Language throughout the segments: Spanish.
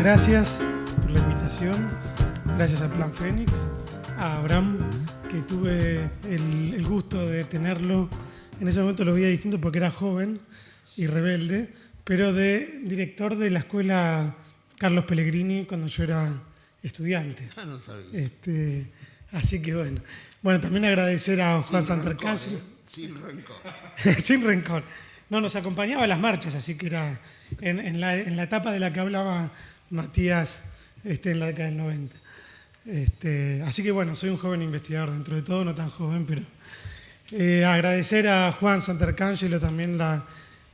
gracias por la invitación, gracias al Plan Fénix, a Abraham, que tuve el gusto de tenerlo. En ese momento lo veía distinto porque era joven y rebelde, pero de director de la escuela Carlos Pellegrini cuando yo era estudiante. Ah, no sabía. Así que bueno. Bueno, también agradecer a Juan Santarcángel. Sin rencor. Sin rencor. No, nos acompañaba a las marchas, así que era en la etapa de la que hablaba Matías en la década del 90. Así que bueno, soy un joven investigador dentro de todo, no tan joven, pero agradecer a Juan Santarcángelo también la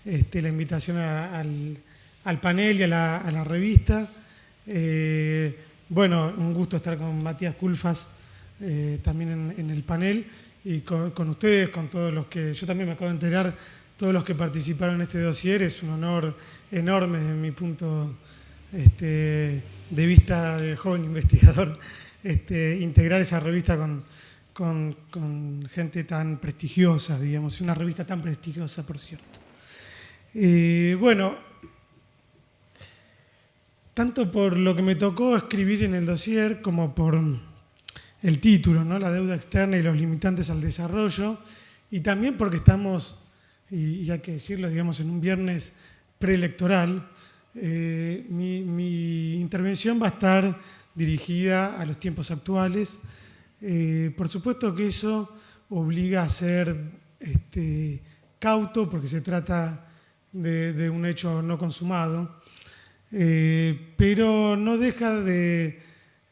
invitación al panel y a la revista. Bueno, un gusto estar con Matías Culfas también en el panel y con ustedes, con todos los que, yo también me acabo de enterar, todos los que participaron en este dossier. Es un honor enorme desde mi punto de vista de joven investigador, integrar esa revista con gente tan prestigiosa, digamos, una revista tan prestigiosa, por cierto. Bueno, tanto por lo que me tocó escribir en el dossier como por el título, ¿no? La deuda externa y los limitantes al desarrollo, y también porque estamos, y hay que decirlo, digamos, en un viernes preelectoral. Mi intervención va a estar dirigida a los tiempos actuales. Por supuesto que eso obliga a ser cauto, porque se trata de un hecho no consumado, pero no deja de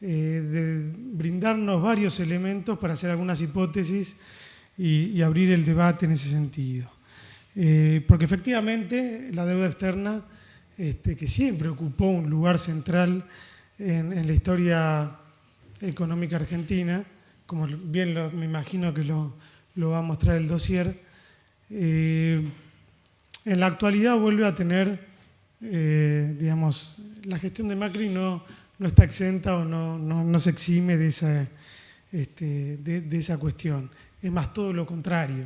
brindarnos varios elementos para hacer algunas hipótesis y abrir el debate en ese sentido. Porque efectivamente la deuda externa, que siempre ocupó un lugar central en la historia económica argentina, como bien me imagino que lo va a mostrar el dossier, en la actualidad vuelve a tener, digamos, la gestión de Macri no está exenta o no se exime de esa cuestión. Es más, todo lo contrario.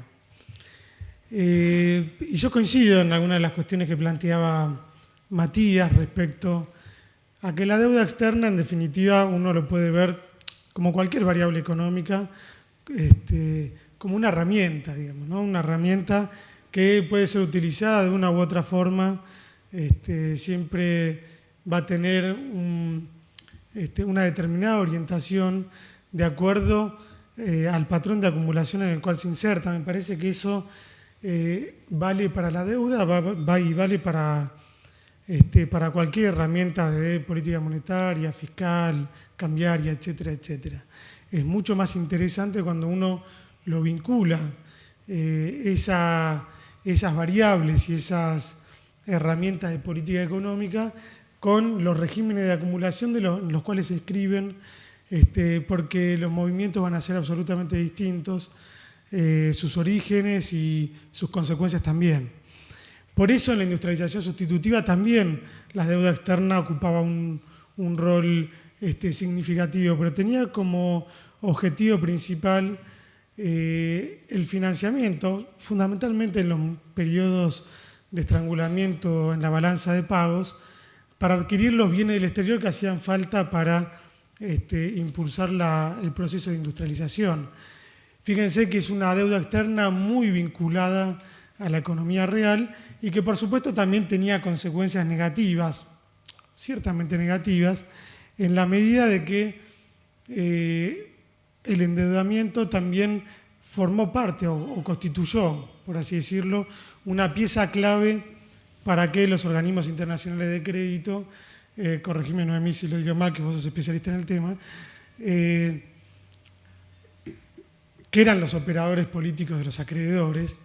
Y yo coincido en algunas de las cuestiones que planteaba Matías respecto a que la deuda externa, en definitiva, uno lo puede ver como cualquier variable económica, como una herramienta, digamos, ¿no? Una herramienta que puede ser utilizada de una u otra forma, siempre va a tener una determinada orientación de acuerdo al patrón de acumulación en el cual se inserta. Me parece que eso vale para la deuda, y vale para cualquier herramienta de política monetaria, fiscal, cambiaria, etcétera, etcétera. Es mucho más interesante cuando uno lo vincula, esas variables y esas herramientas de política económica con los regímenes de acumulación de los cuales se escriben, porque los movimientos van a ser absolutamente distintos, sus orígenes y sus consecuencias también. Por eso en la industrialización sustitutiva también la deuda externa ocupaba un rol significativo, pero tenía como objetivo principal el financiamiento, fundamentalmente en los periodos de estrangulamiento en la balanza de pagos, para adquirir los bienes del exterior que hacían falta para impulsar el proceso de industrialización. Fíjense que es una deuda externa muy vinculada a la economía real y que por supuesto también tenía consecuencias negativas, ciertamente negativas, en la medida de que el endeudamiento también formó parte o constituyó, por así decirlo, una pieza clave para que los organismos internacionales de crédito, corregime Noemí si lo digo mal, que vos sos especialista en el tema, que eran los operadores políticos de los acreedores,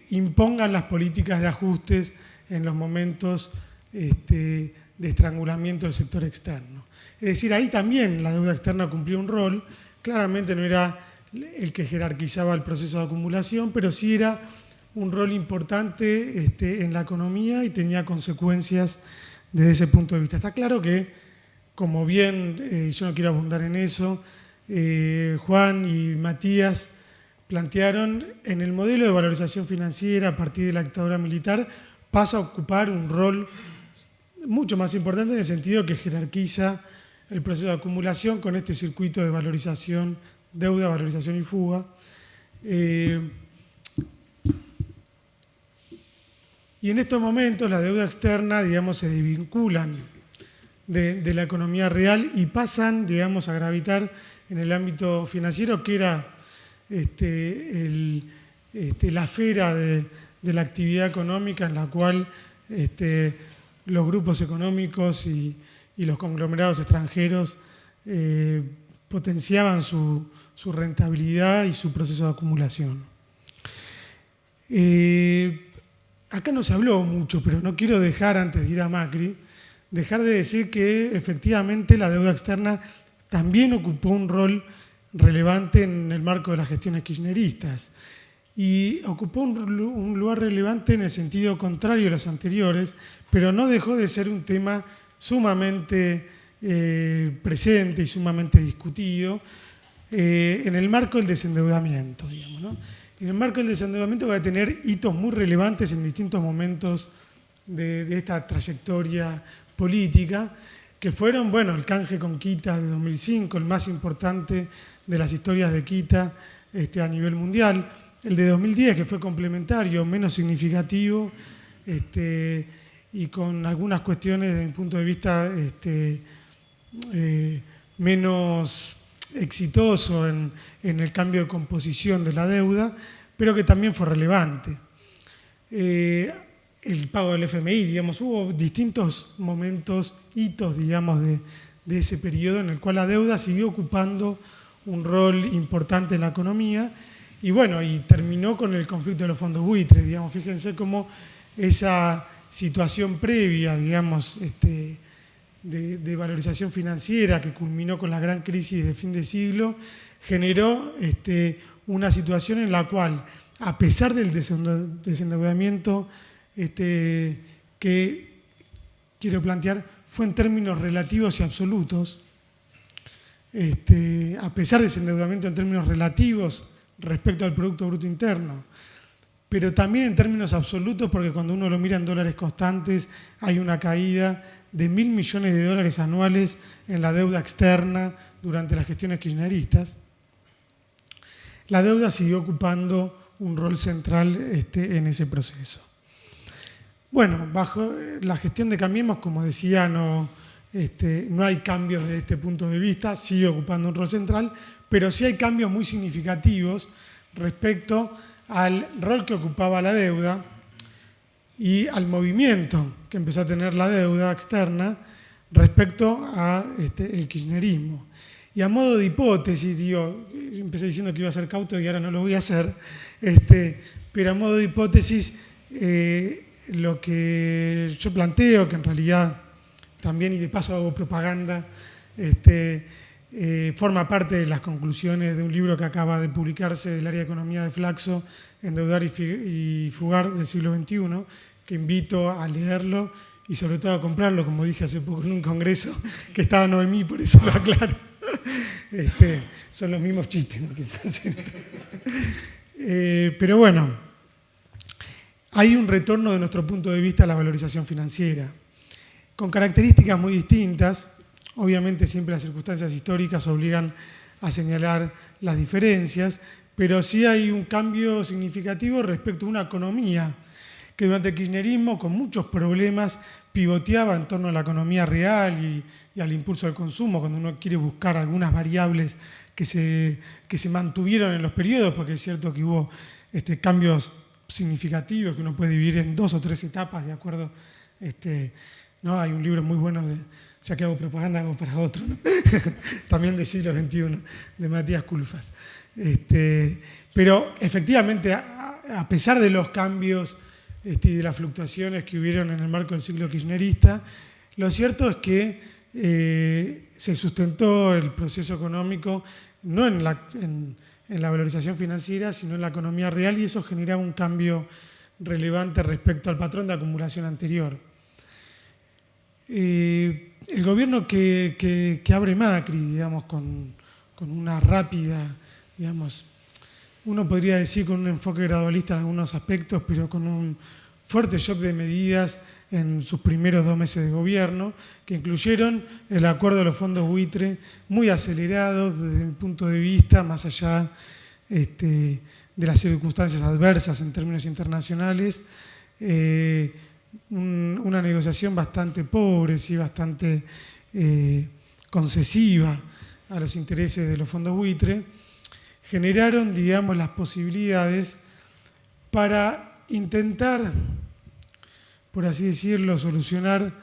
impongan las políticas de ajustes en los momentos de estrangulamiento del sector externo. Es decir, ahí también la deuda externa cumplió un rol. Claramente no era el que jerarquizaba el proceso de acumulación, pero sí era un rol importante en la economía y tenía consecuencias desde ese punto de vista. Está claro que, como bien, yo no quiero abundar en eso, Juan y Matías plantearon, en el modelo de valorización financiera a partir de la dictadura militar pasa a ocupar un rol mucho más importante en el sentido que jerarquiza el proceso de acumulación con este circuito de valorización, deuda, valorización y fuga. Y en estos momentos la deuda externa, digamos, se desvinculan de la economía real y pasan, digamos, a gravitar en el ámbito financiero, que era la esfera de la actividad económica en la cual los grupos económicos y los conglomerados extranjeros potenciaban su rentabilidad y su proceso de acumulación. Acá no se habló mucho, pero no quiero dejar, antes de ir a Macri, dejar de decir que efectivamente la deuda externa también ocupó un rol relevante en el marco de las gestiones kirchneristas y ocupó un lugar relevante en el sentido contrario a los anteriores, pero no dejó de ser un tema sumamente presente y sumamente discutido en el marco del desendeudamiento, digamos, ¿no? En el marco del desendeudamiento va a tener hitos muy relevantes en distintos momentos de esta trayectoria política, que fueron, bueno, el canje con Quita de 2005, el más importante de las historias de Quita a nivel mundial, el de 2010, que fue complementario, menos significativo, y con algunas cuestiones desde mi punto de vista menos exitoso en el cambio de composición de la deuda, pero que también fue relevante. El pago del FMI, digamos, hubo distintos momentos, hitos, digamos, de ese periodo en el cual la deuda siguió ocupando un rol importante en la economía y bueno, y terminó con el conflicto de los fondos buitres, digamos, fíjense cómo esa situación previa, digamos, de valorización financiera que culminó con la gran crisis de fin de siglo, generó una situación en la cual, a pesar del desendeudamiento que quiero plantear, fue en términos relativos y absolutos, a pesar del desendeudamiento en términos relativos respecto al Producto Bruto Interno, pero también en términos absolutos, porque cuando uno lo mira en dólares constantes, hay una caída de 1.000 millones de dólares anuales en la deuda externa durante las gestiones kirchneristas. La deuda siguió ocupando un rol central en ese proceso. Bueno, bajo la gestión de Cambiemos, como decía, no hay cambios desde este punto de vista, sigue ocupando un rol central, pero sí hay cambios muy significativos respecto al rol que ocupaba la deuda y al movimiento que empezó a tener la deuda externa respecto al kirchnerismo. Y a modo de hipótesis, digo, empecé diciendo que iba a ser cauto y ahora no lo voy a hacer, pero a modo de hipótesis, lo que yo planteo, que en realidad también, y de paso hago propaganda, forma parte de las conclusiones de un libro que acaba de publicarse del área de economía de Flaxo, Endeudar y Fugar del siglo XXI, que invito a leerlo y sobre todo a comprarlo, como dije hace poco en un congreso, que estaba Noemí, por eso lo aclaro. Son los mismos chistes, ¿no? Pero bueno, hay un retorno de nuestro punto de vista a la valorización financiera, con características muy distintas. Obviamente siempre las circunstancias históricas obligan a señalar las diferencias, pero sí hay un cambio significativo respecto a una economía que durante el kirchnerismo, con muchos problemas, pivoteaba en torno a la economía real y al impulso del consumo, cuando uno quiere buscar algunas variables que se mantuvieron en los periodos, porque es cierto que hubo cambios significativos que uno puede dividir en 2 o 3 etapas, de acuerdo. ¿No? Hay un libro muy bueno, ya que hago propaganda, hago para otro, ¿no? También del siglo XXI, de Matías Culfas. Pero efectivamente, a pesar de los cambios y de las fluctuaciones que hubieron en el marco del ciclo kirchnerista, lo cierto es que se sustentó el proceso económico no en la valorización financiera, sino en la economía real, y eso generaba un cambio relevante respecto al patrón de acumulación anterior. El gobierno que abre Macri, digamos, con una rápida, digamos, uno podría decir con un enfoque gradualista en algunos aspectos, pero con un fuerte shock de medidas en sus primeros 2 meses de gobierno, que incluyeron el acuerdo de los fondos buitre muy acelerado desde mi punto de vista, más allá de las circunstancias adversas en términos internacionales, una negociación bastante pobre, sí, bastante concesiva a los intereses de los fondos buitre, generaron, digamos, las posibilidades para intentar, por así decirlo, solucionar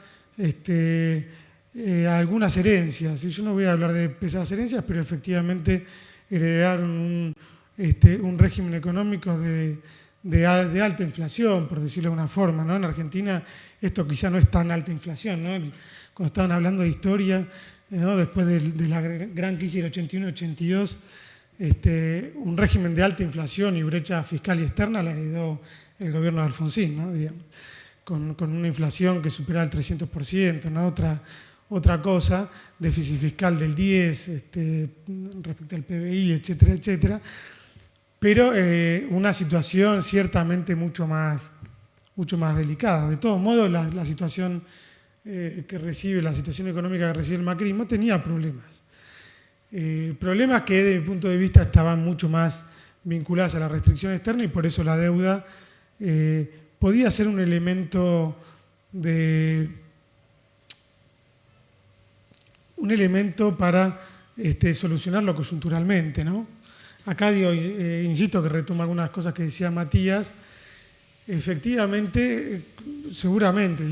algunas herencias. Y yo no voy a hablar de pesadas herencias, pero efectivamente heredaron un régimen económico de alta inflación, por decirlo de una forma, ¿no? En Argentina esto quizá no es tan alta inflación, ¿no? Cuando estaban hablando de historia, ¿no? Después de la gran crisis del 81-82, un régimen de alta inflación y brecha fiscal y externa la heredó el gobierno de Alfonsín, ¿no? Digamos, con una inflación que superaba el 300%, ¿no? Otra cosa, déficit fiscal del 10%, respecto al PBI, etcétera, etcétera. Pero una situación ciertamente mucho más delicada. De todos modos, la situación la situación económica que recibe el macrismo tenía problemas. Problemas que desde mi punto de vista estaban mucho más vinculadas a la restricción externa y por eso la deuda podía ser un elemento para solucionarlo coyunturalmente, ¿no? Acá insisto que retomo algunas cosas que decía Matías. Efectivamente, seguramente,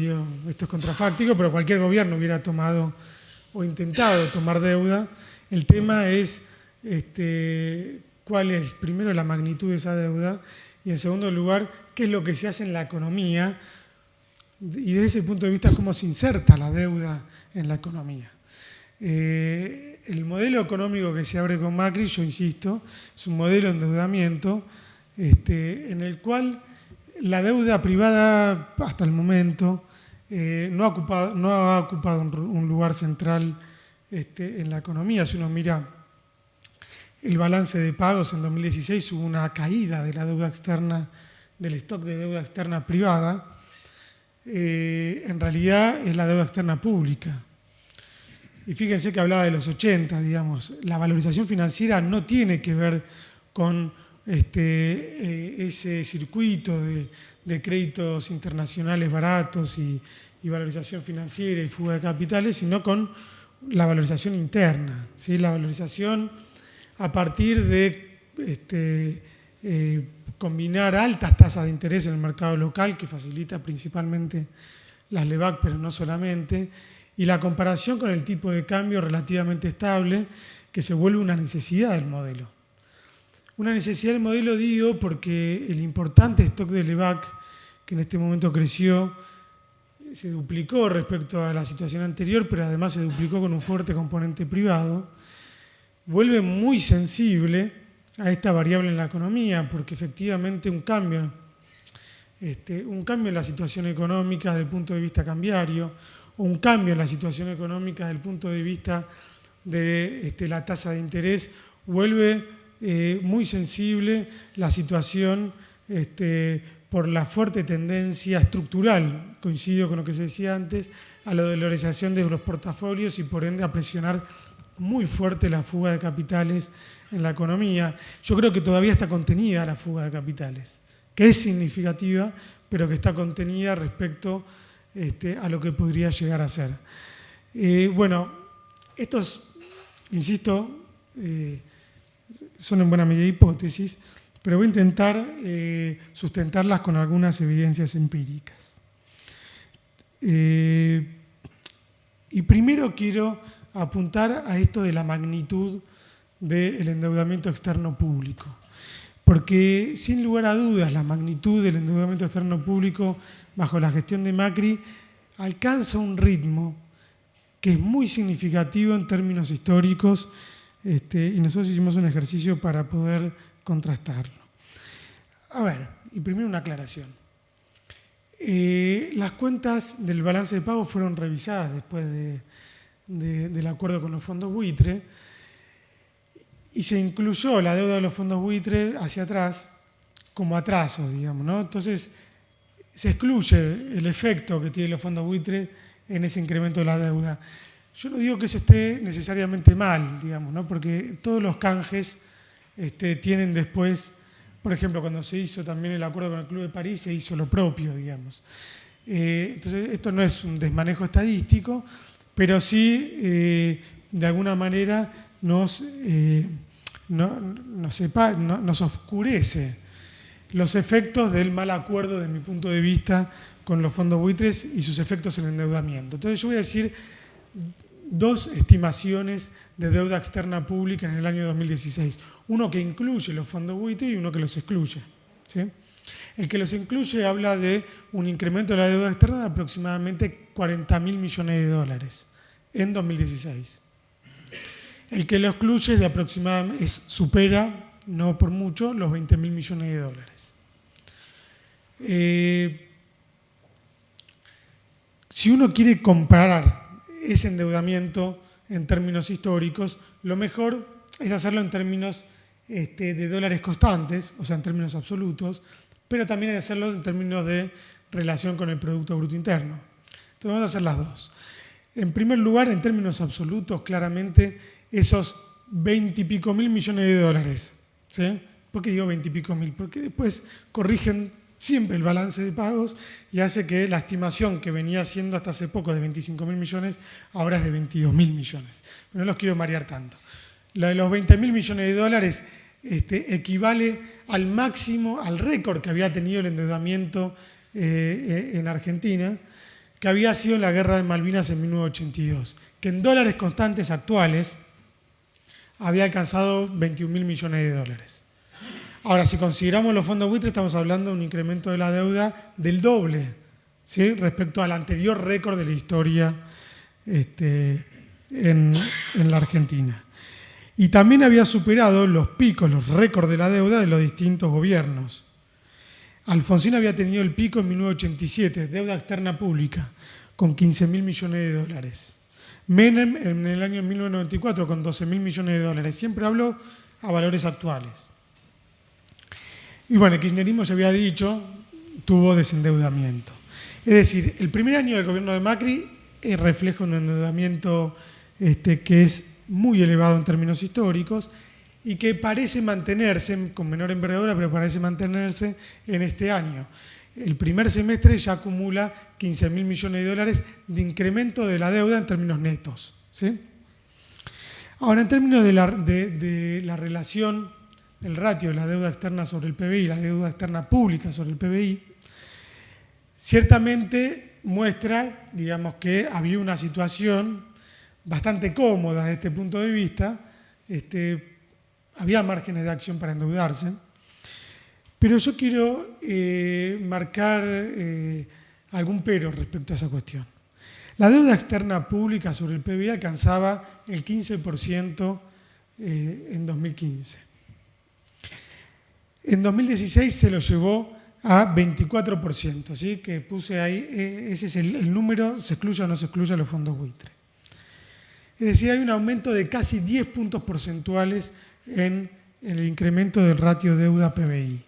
esto es contrafáctico, pero cualquier gobierno hubiera tomado o intentado tomar deuda. El tema es cuál es, primero, la magnitud de esa deuda y, en segundo lugar, qué es lo que se hace en la economía y desde ese punto de vista cómo se inserta la deuda en la economía. El modelo económico que se abre con Macri, yo insisto, es un modelo de endeudamiento en el cual la deuda privada hasta el momento no ha ocupado un lugar central en la economía. Si uno mira el balance de pagos, en 2016 hubo una caída de la deuda externa, del stock de deuda externa privada. En realidad es la deuda externa pública. Y fíjense que hablaba de los 80, digamos, la valorización financiera no tiene que ver con ese circuito de créditos internacionales baratos y valorización financiera y fuga de capitales, sino con la valorización interna, ¿sí? La valorización a partir de combinar altas tasas de interés en el mercado local, que facilita principalmente las LEVAC, pero no solamente, y la comparación con el tipo de cambio relativamente estable, que se vuelve una necesidad del modelo. Una necesidad del modelo, digo, porque el importante stock de LEVAC, que en este momento creció, se duplicó respecto a la situación anterior, pero además se duplicó con un fuerte componente privado, vuelve muy sensible a esta variable en la economía, porque efectivamente un cambio en la situación económica desde el punto de vista cambiario, o un cambio en la situación económica desde el punto de vista de la tasa de interés, vuelve muy sensible la situación por la fuerte tendencia estructural, coincido con lo que se decía antes, a la dolarización de los portafolios y por ende a presionar muy fuerte la fuga de capitales en la economía. Yo creo que todavía está contenida la fuga de capitales, que es significativa, pero que está contenida respecto a lo que podría llegar a ser. Bueno, estos, insisto, son en buena medida hipótesis, pero voy a intentar sustentarlas con algunas evidencias empíricas. Y primero quiero apuntar a esto de la magnitud del endeudamiento externo público, porque sin lugar a dudas la magnitud del endeudamiento externo público bajo la gestión de Macri alcanza un ritmo que es muy significativo en términos históricos, y nosotros hicimos un ejercicio para poder contrastarlo. A ver, y primero una aclaración. Las cuentas del balance de pago fueron revisadas después del acuerdo con los fondos buitre y se incluyó la deuda de los fondos buitre hacia atrás como atrasos, digamos, ¿no? Entonces, se excluye el efecto que tienen los fondos buitres en ese incremento de la deuda. Yo no digo que eso esté necesariamente mal, digamos, ¿no? Porque todos los canjes tienen después, por ejemplo, cuando se hizo también el acuerdo con el Club de París, se hizo lo propio, digamos. Entonces, esto no es un desmanejo estadístico, pero sí, de alguna manera, nos oscurece los efectos del mal acuerdo, desde mi punto de vista, con los fondos buitres y sus efectos en el endeudamiento. Entonces, yo voy a decir dos estimaciones de deuda externa pública en el año 2016. Uno que incluye los fondos buitres y uno que los excluye, ¿sí? El que los incluye habla de un incremento de la deuda externa de aproximadamente 40.000 millones de dólares en 2016. El que lo excluye de aproximadamente supera, no por mucho, los 20.000 millones de dólares. Si uno quiere comparar ese endeudamiento en términos históricos, lo mejor es hacerlo en términos de dólares constantes, o sea, en términos absolutos, pero también hay que hacerlo en términos de relación con el Producto Bruto Interno. Entonces vamos a hacer las dos. En primer lugar, en términos absolutos, claramente, esos 20 y pico mil millones de dólares. ¿Sí? ¿Por qué digo 20 y pico mil? Porque después corrigen siempre el balance de pagos y hace que la estimación que venía siendo hasta hace poco de 25.000 millones, ahora es de 22.000 millones. Pero no los quiero marear tanto. La de los 20.000 millones de dólares equivale al máximo, al récord que había tenido el endeudamiento en Argentina, que había sido en la Guerra de Malvinas en 1982, que en dólares constantes actuales había alcanzado 21.000 millones de dólares. Ahora, si consideramos los fondos buitres, estamos hablando de un incremento de la deuda del doble, ¿sí? Respecto al anterior récord de la historia en la Argentina. Y también había superado los picos, los récords de la deuda de los distintos gobiernos. Alfonsín había tenido el pico en 1987, deuda externa pública, con 15.000 millones de dólares. Menem en el año 1994 con 12.000 millones de dólares. Siempre hablo a valores actuales. Y bueno, el kirchnerismo, ya había dicho, tuvo desendeudamiento. Es decir, el primer año del gobierno de Macri refleja un endeudamiento que es muy elevado en términos históricos y que parece mantenerse, con menor envergadura, pero parece mantenerse en este año. El primer semestre ya acumula 15.000 millones de dólares de incremento de la deuda en términos netos, ¿sí? Ahora, en términos de la relación, el ratio de la deuda externa sobre el PBI, la deuda externa pública sobre el PBI, ciertamente muestra, digamos, que había una situación bastante cómoda desde este punto de vista, había márgenes de acción para endeudarse, pero yo quiero marcar algún pero respecto a esa cuestión. La deuda externa pública sobre el PBI alcanzaba el 15% en 2015. En 2016 se lo llevó a 24%, ¿sí? Que puse ahí, ese es el número, se excluye o no se excluye a los fondos buitre. Es decir, hay un aumento de casi 10 puntos porcentuales en el incremento del ratio deuda-PBI.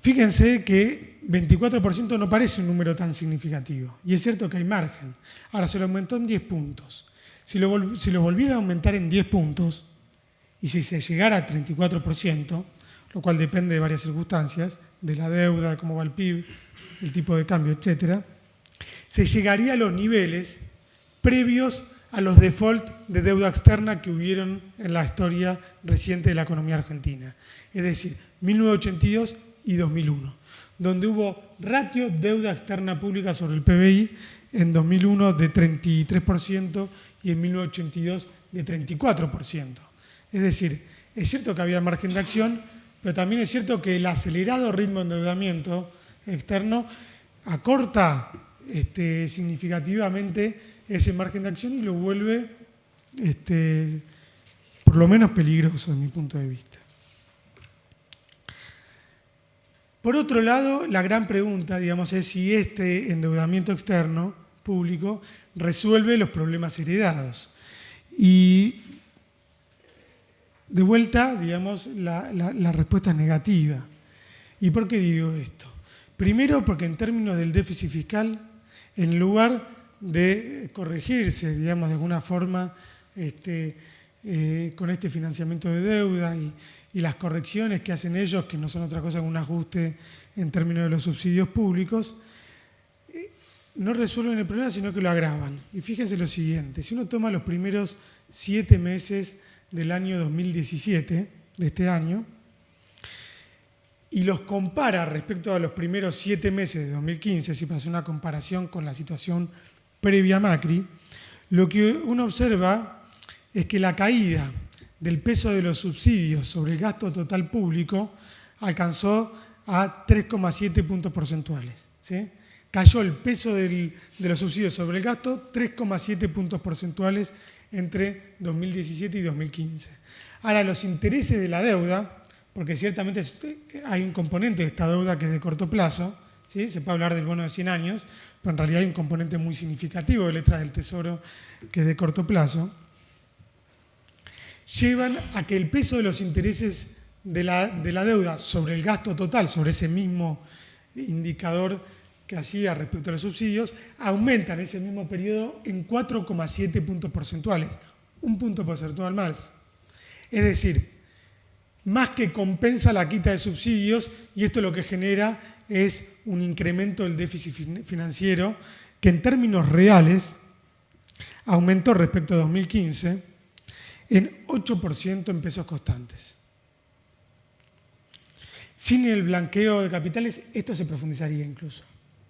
Fíjense que 24% no parece un número tan significativo, y es cierto que hay margen. Ahora, se lo aumentó en 10 puntos. Si lo volviera a aumentar en 10 puntos, y si se llegara a 34%, lo cual depende de varias circunstancias, de la deuda, de cómo va el PIB, el tipo de cambio, etc., se llegaría a los niveles previos a los default de deuda externa que hubieron en la historia reciente de la economía argentina. Es decir, 1982 y 2001, donde hubo ratio deuda externa pública sobre el PBI en 2001 de 33% y en 1982 de 34%. Es decir, es cierto que había margen de acción, pero también es cierto que el acelerado ritmo de endeudamiento externo acorta significativamente ese margen de acción y lo vuelve por lo menos peligroso desde mi punto de vista. Por otro lado, la gran pregunta, digamos, es si este endeudamiento externo público resuelve los problemas heredados. Y de vuelta, digamos, la respuesta es negativa. ¿Y por qué digo esto? Primero, porque en términos del déficit fiscal, en lugar de corregirse, digamos, de alguna forma, con este financiamiento de deuda y las correcciones que hacen ellos, que no son otra cosa que un ajuste en términos de los subsidios públicos, no resuelven el problema, sino que lo agravan. Y fíjense lo siguiente, si uno toma los primeros 7 meses del año 2017, de este año, y los compara respecto a los primeros 7 meses de 2015, si para hacer una comparación con la situación previa a Macri, lo que uno observa es que la caída del peso de los subsidios sobre el gasto total público alcanzó a 3,7 puntos porcentuales. ¿Sí? Cayó el peso de los subsidios sobre el gasto 3,7 puntos porcentuales entre 2017 y 2015. Ahora, los intereses de la deuda, porque ciertamente hay un componente de esta deuda que es de corto plazo, ¿sí? Se puede hablar del bono de 100 años, pero en realidad hay un componente muy significativo de letras del Tesoro que es de corto plazo, llevan a que el peso de los intereses de la deuda sobre el gasto total, sobre ese mismo indicador que hacía respecto a los subsidios, aumenta en ese mismo periodo en 4,7 puntos porcentuales, un punto porcentual más. Es decir, más que compensa la quita de subsidios, y esto lo que genera es un incremento del déficit financiero que en términos reales aumentó respecto a 2015 en 8% en pesos constantes. Sin el blanqueo de capitales, esto se profundizaría incluso.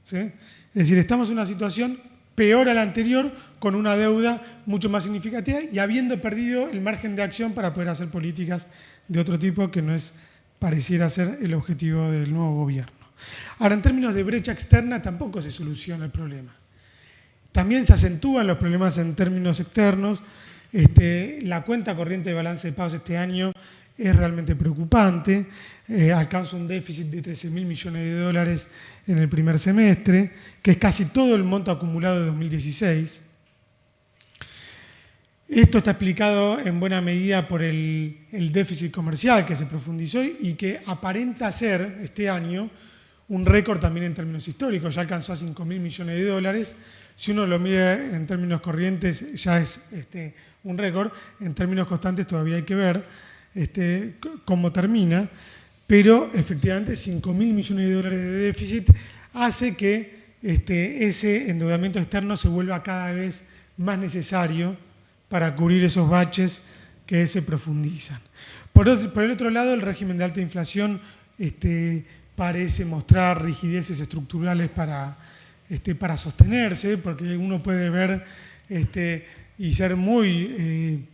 ¿Sí? Es decir, estamos en una situación peor a la anterior, con una deuda mucho más significativa y habiendo perdido el margen de acción para poder hacer políticas de otro tipo que no es, pareciera ser el objetivo del nuevo gobierno. Ahora, en términos de brecha externa, tampoco se soluciona el problema. También se acentúan los problemas en términos externos. La cuenta corriente de balance de pagos este año es realmente preocupante, alcanza un déficit de 13.000 millones de dólares en el primer semestre, que es casi todo el monto acumulado de 2016. Esto está explicado en buena medida por el déficit comercial que se profundizó y que aparenta ser este año un récord también en términos históricos, ya alcanzó a 5.000 millones de dólares. Si uno lo mira en términos corrientes ya es un récord, en términos constantes todavía hay que ver cómo termina, pero efectivamente 5.000 millones de dólares de déficit hace que ese endeudamiento externo se vuelva cada vez más necesario para cubrir esos baches que se profundizan. Por el otro lado, el régimen de alta inflación parece mostrar rigideces estructurales para sostenerse, porque uno puede ver y ser muy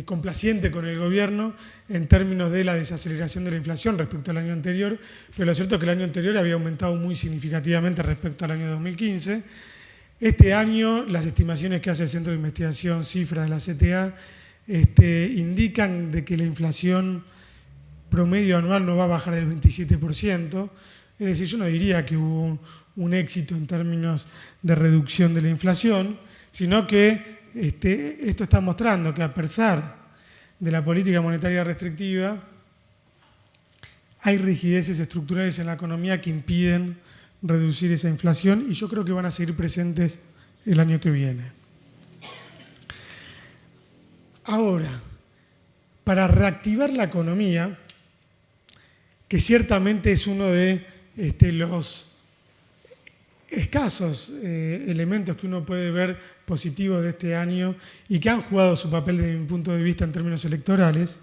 complaciente con el gobierno en términos de la desaceleración de la inflación respecto al año anterior, pero lo cierto es que el año anterior había aumentado muy significativamente respecto al año 2015. Este año, las estimaciones que hace el Centro de Investigación Cifra de la CTA indican de que la inflación promedio anual no va a bajar del 27%, es decir, yo no diría que hubo un éxito en términos de reducción de la inflación, sino que esto está mostrando que a pesar de la política monetaria restrictiva, hay rigideces estructurales en la economía que impiden reducir esa inflación y yo creo que van a seguir presentes el año que viene. Ahora, para reactivar la economía, que ciertamente es uno de los escasos elementos que uno puede ver positivos de este año y que han jugado su papel desde mi punto de vista en términos electorales,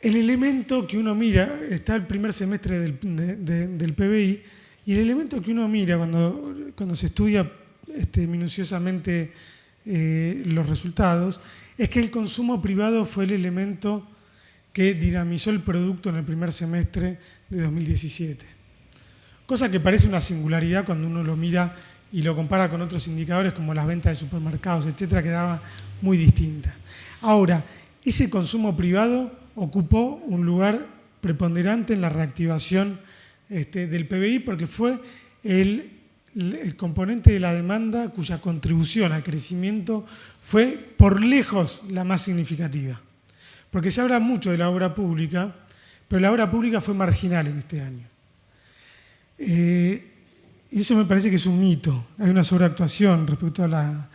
el elemento que uno mira, está el primer semestre del PBI, y el elemento que uno mira cuando se estudia minuciosamente los resultados, es que el consumo privado fue el elemento que dinamizó el producto en el primer semestre de 2017. Cosa que parece una singularidad cuando uno lo mira y lo compara con otros indicadores como las ventas de supermercados, etcétera, que daba muy distinta. Ahora, ese consumo privado ocupó un lugar preponderante en la reactivación del PBI porque fue el componente de la demanda cuya contribución al crecimiento fue por lejos la más significativa. Porque se habla mucho de la obra pública, pero la obra pública fue marginal en este año. Y eso me parece que es un mito. Hay una sobreactuación respecto a la...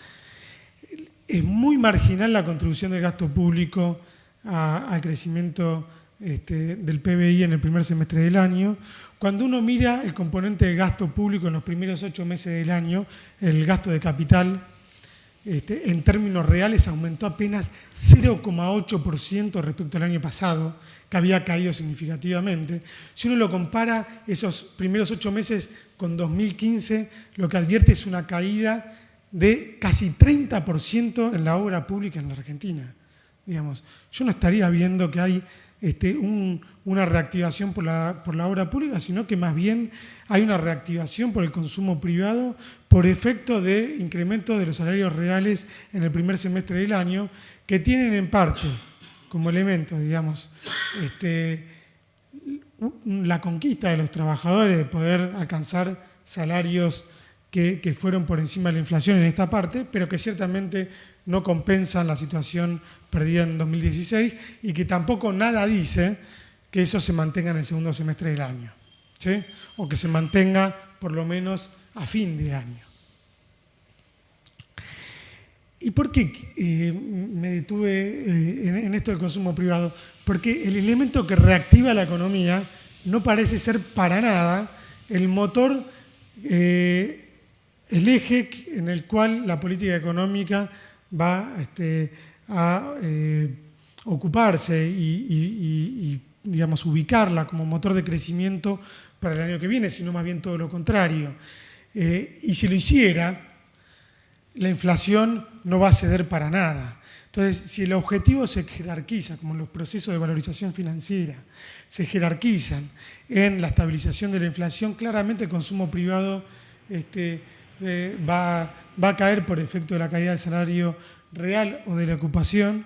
Es muy marginal la contribución del gasto público al crecimiento del PBI en el primer semestre del año. Cuando uno mira el componente de gasto público en los primeros 8 meses del año, el gasto de capital, en términos reales aumentó apenas 0,8% respecto al año pasado, que había caído significativamente. Si uno lo compara esos primeros 8 meses con 2015, lo que advierte es una caída de casi 30% en la obra pública en la Argentina. Digamos, yo no estaría viendo que hay una reactivación por la obra pública, sino que más bien hay una reactivación por el consumo privado por efecto de incremento de los salarios reales en el primer semestre del año, que tienen en parte como elemento, digamos, la conquista de los trabajadores de poder alcanzar salarios que fueron por encima de la inflación en esta parte, pero que ciertamente no compensan la situación perdida en 2016 y que tampoco nada dice que eso se mantenga en el segundo semestre del año, ¿sí? O que se mantenga por lo menos a fin de año. ¿Y por qué me detuve en esto del consumo privado? Porque el elemento que reactiva la economía no parece ser para nada el motor, el eje en el cual la política económica va a ocuparse y, digamos, ubicarla como motor de crecimiento para el año que viene, sino más bien todo lo contrario. Y si lo hiciera, la inflación no va a ceder para nada. Entonces, si el objetivo se jerarquiza, como los procesos de valorización financiera se jerarquizan en la estabilización de la inflación, claramente el consumo privado va a caer por efecto de la caída del salario real o de la ocupación,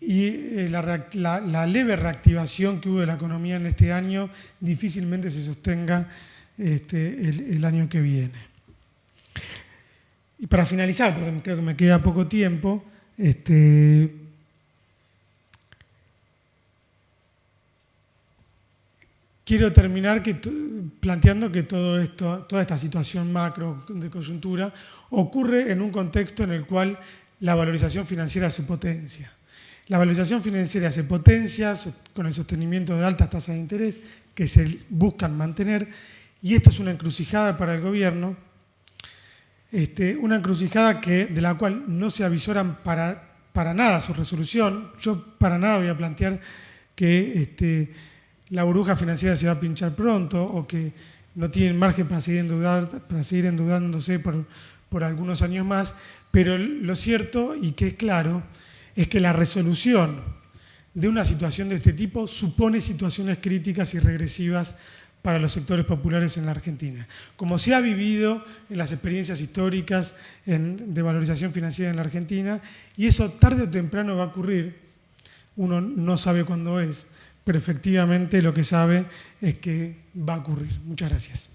y la leve reactivación que hubo de la economía en este año difícilmente se sostenga el año que viene. Y para finalizar, porque creo que me queda poco tiempo, quiero terminar planteando que toda esta situación macro de coyuntura ocurre en un contexto en el cual la valorización financiera se potencia. La valorización financiera se potencia con el sostenimiento de altas tasas de interés que se buscan mantener, y esto es una encrucijada para el gobierno, una encrucijada de la cual no se avisoran para nada su resolución. Yo para nada voy a plantear que la burbuja financiera se va a pinchar pronto o que no tienen margen para seguir endeudándose por algunos años más, pero lo cierto y que es claro es que la resolución de una situación de este tipo supone situaciones críticas y regresivas para los sectores populares en la Argentina, como se ha vivido en las experiencias históricas de valorización financiera en la Argentina, y eso tarde o temprano va a ocurrir. Uno no sabe cuándo es, pero efectivamente lo que sabe es que va a ocurrir. Muchas gracias.